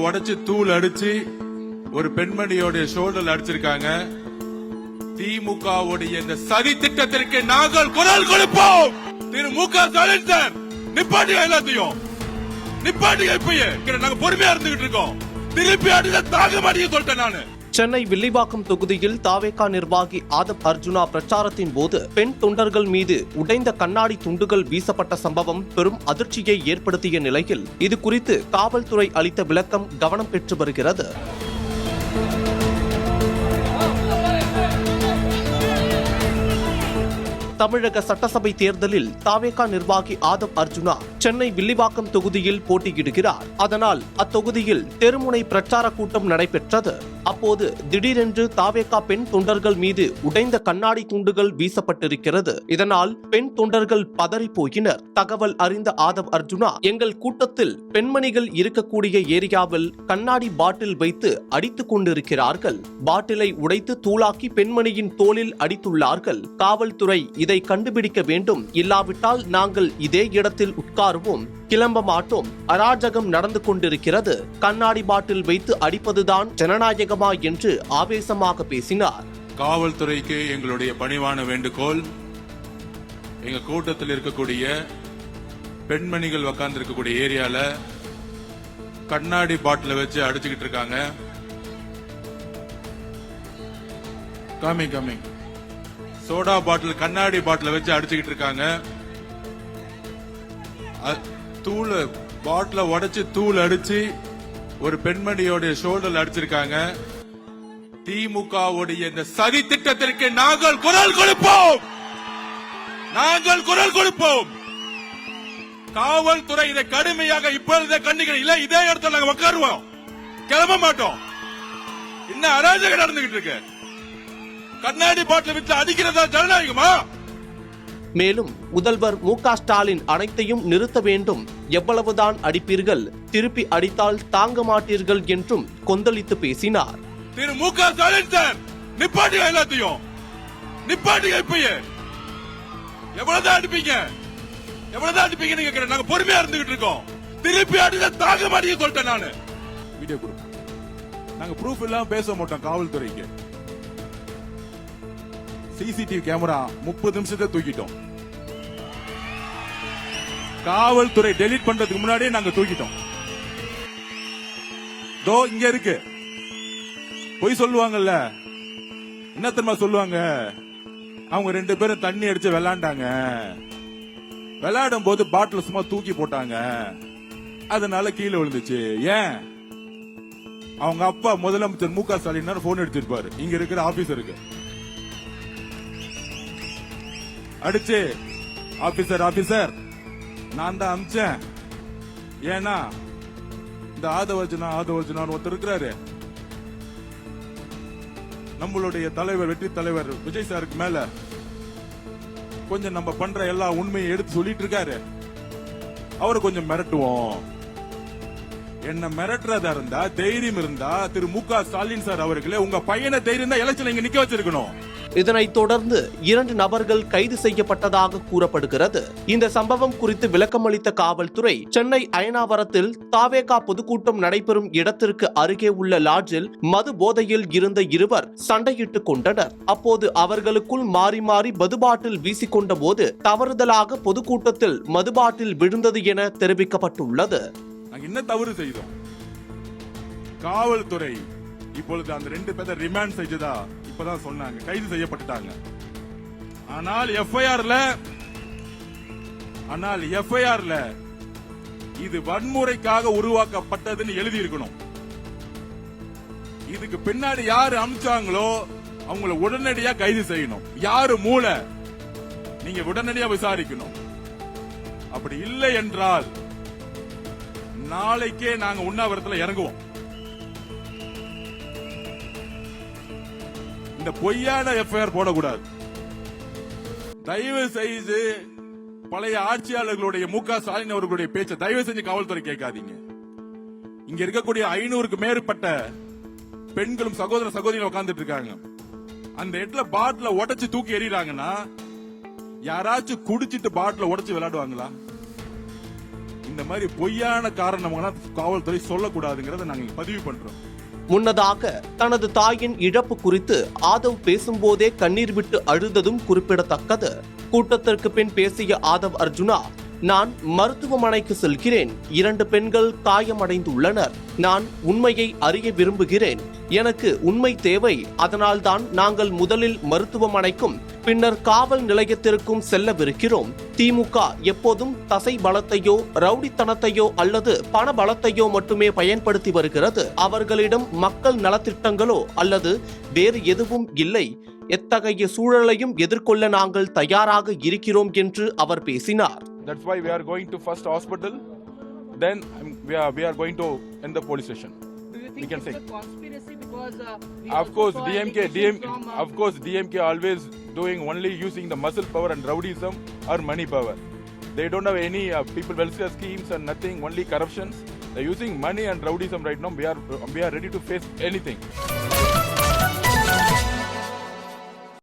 உடைச்சு தூள் அடிச்சு ஒரு பெண்மணியோட ஷோல்டர் அடிச்சிருக்காங்க. திமுகவுடைய இந்த சதி திட்டத்திற்கு நாங்கள் குரல் கொடுப்போம். திரு மு.க. ஸ்டாலின் சார், நிப்பாட்டியா எல்லாத்தையும், நிப்பாட்டியா. இப்பயே நாங்க பொறுமையா இருந்துகிட்டு இருக்கோம். திருப்பி அடிச்ச தாங்க மாட்டீங்க சொல்லிட்டேன் நானு. சென்னை வில்லிவாக்கம் தொகுதியில் தாவேகா நிர்வாகி ஆதவ் அர்ஜுனா பிரச்சாரத்தின் போது பெண் தொண்டர்கள் மீது உடைந்த கண்ணாடி துண்டுகள் வீசப்பட்ட சம்பவம் பெரும் அதிர்ச்சியை ஏற்படுத்திய நிலையில் இது குறித்து காவல்துறை அளித்த விளக்கம் கவனம் பெற்று வருகிறது. தமிழக சட்டசபை தேர்தலில் தாவேகா நிர்வாகி ஆதவ் அர்ஜுனா சென்னை வில்லிவாக்கம் தொகுதியில் போட்டியிடுகிறார். அதனால் அத்தொகுதியில் தெருமுனை பிரச்சார கூட்டம் நடைபெற்றது. அப்போது திடீரென்று தாவேகா பெண் தொண்டர்கள் மீது உடைந்த கண்ணாடி துண்டுகள் வீசப்பட்டிருக்கிறது. இதனால் பெண் தொண்டர்கள் பதறி போயினர். தகவல் அறிந்த ஆதவ் அர்ஜுனா, எங்கள் கூட்டத்தில் பெண்மணிகள் இருக்கக்கூடிய ஏரியாவில் கண்ணாடி பாட்டில் வைத்து அடித்துக் கொண்டிருக்கிறார்கள். பாட்டிலை உடைத்து தூளாக்கி பெண்மணியின் தோளில் அடித்துள்ளார்கள். காவல்துறை இதை கண்டுபிடிக்க வேண்டும், இல்லாவிட்டால் நாங்கள் இதே இடத்தில் உட்காருவோம், கிளம்ப மாட்டோம். அராஜகம் நடந்து கொண்டிருக்கிறது. கண்ணாடி பாட்டில் வைத்து அடிப்பதுதான் ஜனநாயகமா என்று ஆவேசமாக பேசினார். காவல்துறைக்கு எங்களுடைய பணிவான வேண்டுகோள், எங்க கூட்டத்தில் இருக்கக்கூடிய பெண்மணிகள் உட்கார்ந்து இருக்கக்கூடிய ஏரியால கண்ணாடி பாட்டில வச்சு அடிச்சுக்கிட்டு இருக்காங்க. கமிங் சோடா பாட்டில் கண்ணாடி பாட்டில வச்சு அடிச்சுக்கிட்டு இருக்காங்க. தூள் பாட்டில உடைச்சு தூள் அடிச்சு ஒரு பெண்மணியோட ஷோல்டர் அடிச்சிருக்காங்க. திமுகவுடைய இந்த சதி திட்டத்திற்கு நாங்கள் குரல் கொடுப்போம், நாங்கள் குரல் கொடுப்போம். காவல்துறை இதை கடுமையாக இப்பொழுதே கண்டிக்கிறோம். இல்ல இதே இடத்துல நாங்க உட்காருவோம், கிளம்ப மாட்டோம். இன்னும் அராஜகம் நடந்துகிட்டு இருக்கு. கண்ணாடி பாட்டில் வச்சு அடிக்கிறதா ஜனநாயகமா? மேலும் முதல்வர் மு.க. ஸ்டாலின் அனைத்தையும் நிறுத்த வேண்டும், எவ்வளவுதான் அடிப்பீர்கள், திருப்பி அடித்தால் தாங்க மாட்டீர்கள் என்றும் கொந்தளித்து பேசினார். திரு மு.க. ஸ்டாலின் சார், நிப்பாட்டியா எல்லாத்தையும், நிப்பாட்டியா. இப்பயே எவ்வளவுதான் அடிப்பீங்க, எவ்வளவுதான் அடிப்பீங்க நீங்க? நாங்க பொறுமையா இருந்துகிட்டு இருக்கோம். திருப்பி அடிச்சா தாங்க மாட்டீங்க சொல்லிட்டேன் நானு. வீடியோ கொடுங்க, நாங்க ப்ரூஃப் இல்லாம பேச மாட்டோம். காவல்துறைக்கு சிசிடிவி கேமரா 30 நிமிஷத்தை தூக்கிட்டோம். காவல்துறை டெலீட் பண்றதுக்கு முன்னாடியே நாங்க தூக்கிட்டோம். தோ இங்க இருக்கு. போய் சொல்லுவாங்கல்ல, என்ன தெரியுமா சொல்லுவாங்க, அவங்க 2 பேரும் தண்ணி அடிச்சு விளையாண்டாங்க, விளையாடும் போது பாட்டில் சும்மா தூக்கி போட்டாங்க, அதனால கீழே விழுந்துச்சு. ஏன்? அவங்க அப்பா முதலமைச்சர் மு.க. ஸ்டாலின் போன் எடுத்திருப்பாரு, இங்க இருக்கிற ஆபீசருக்கு அடிச்சு, ஆபீசர் நான் தான் அமிச்சேன். ஏன்னா இந்த ஆதவர்ஜுனா ஒருத்தர் இருக்கிறாரு, நம்மளுடைய தலைவர் வெற்றி தலைவர் விஜய் சாருக்கு மேல கொஞ்சம் நம்ம பண்ற எல்லா உண்மையை எடுத்து சொல்லிட்டு இருக்காரு, அவரை கொஞ்சம் மிரட்டுவோம். என்ன மிரட்டுறதா இருந்தா, தைரியம் இருந்தா திரு மு.க. ஸ்டாலின் சார் அவர்களே, உங்க பையனை தைரியம் தான் எலெக்ஷன் இங்க நிக்க வச்சிருக்கணும். இதனைத் தொடர்ந்து 2 நபர்கள் கைது செய்யப்பட்டதாக கூறப்படுகிறது. இந்த சம்பவம் குறித்து விளக்கமளித்த காவல்துறை, சென்னை அயனாவரத்தில் தாவேகா பொதுக்கூட்டம் நடைபெறும் இடத்திற்கு அருகே உள்ள லாட்ஜில் மது போதையில் இருந்த இருவர் சண்டையிட்டுக் கொண்டனர். அப்போது அவர்களுக்குள் மாறி மாறி மதுபாட்டில் வீசிக்கொண்ட போது தவறுதலாக பொதுக்கூட்டத்தில் மதுபாட்டில் விழுந்தது என தெரிவிக்கப்பட்டுள்ளது. என்ன தவறு செய்தோம்? காவல்துறை இப்பொழுது அந்த 2 பேரை ரிமாண்ட் செய்ததா இப்பதான் சொன்னாங்க, கைது செய்யப்பட்டுட்டாங்க. ஆனால் எஃப்ஐஆர்ல இது வன்முறைக்காக உருவாக்கப்பட்டதுன்னு எழுதி இருக்கணும். இதுக்கு பின்னாடி யாரு அமிச்சாங்களோ அவங்கள உடனடியா கைது செய்யணும். யாரு மூளை, நீங்க உடனடியா விசாரிக்கணும். அப்படி இல்லை என்றால் நாளைக்கே நாங்க உண்ணாவிரத்துல இறங்குவோம். இந்த பொய்யான எஃப்ஐஆர் போடக்கூடாது. தயவு செய்து பழைய ஆட்சியாளர்களுடைய மு.க. ஸ்டாலின் அவர்களுடைய பேச்சை தயவு செஞ்சு காவல்துறை கேட்காதீங்க. இங்க இருக்கக்கூடிய 500க்கு மேற்பட்ட பெண்களும் சகோதர சகோதரிகள் உட்கார்ந்துட்டு இருக்காங்க. அந்த இடத்துல பாட்டில உடைச்சு தூக்கி எறிறாங்கன்னா யாராச்சும் குடிச்சிட்டு பாட்டில உடைச்சு விளையாடுவாங்களா? இந்த மாதிரி பொய்யான காரணமெல்லாம் காவல்துறை சொல்லக்கூடாதுங்கிறத நாங்க இங்க பதிவு பண்றோம். முன்னதாக தனது தாயின் இழப்பு குறித்து ஆதவ் பேசும்போதே கண்ணீர் விட்டு அழுததும் குறிப்பிடத்தக்கது. கூட்டத்திற்கு பின் பேசிய ஆதவ் அர்ஜுனா, நான் மருத்துவமனைக்கு செல்கிறேன். 2 பெண்கள் காயமடைந்துள்ளனர். நான் உண்மையை அறிய விரும்புகிறேன். எனக்கு உண்மை தேவை. அதனால்தான் நாங்கள் முதலில் மருத்துவமனைக்கும் பின்னர் காவல் நிலையத்திற்கும் செல்லவிருக்கிறோம். திமுக எப்போதும் தசை பலத்தையோ ரவுடித்தனத்தையோ அல்லது பண பலத்தையோ மட்டுமே பயன்படுத்தி வருகிறது. அவர்களிடம் மக்கள் நலத்திட்டங்களோ அல்லது வேறு எதுவும் இல்லை. எத்தகைய சூழலையும் எதிர்கொள்ள நாங்கள் தயாராக இருக்கிறோம் என்று அவர் பேசினார். That's why we are going to first hospital, then we are going to in the police station. Do you We think can it's say. a conspiracy because we Of course, also saw DMK, allegations from, of course, DMK always doing only using the muscle power and rowdyism or money power. They don't have any people welfare schemes and nothing, only corruptions. They're using money and rowdyism right now. We are ready to face anything.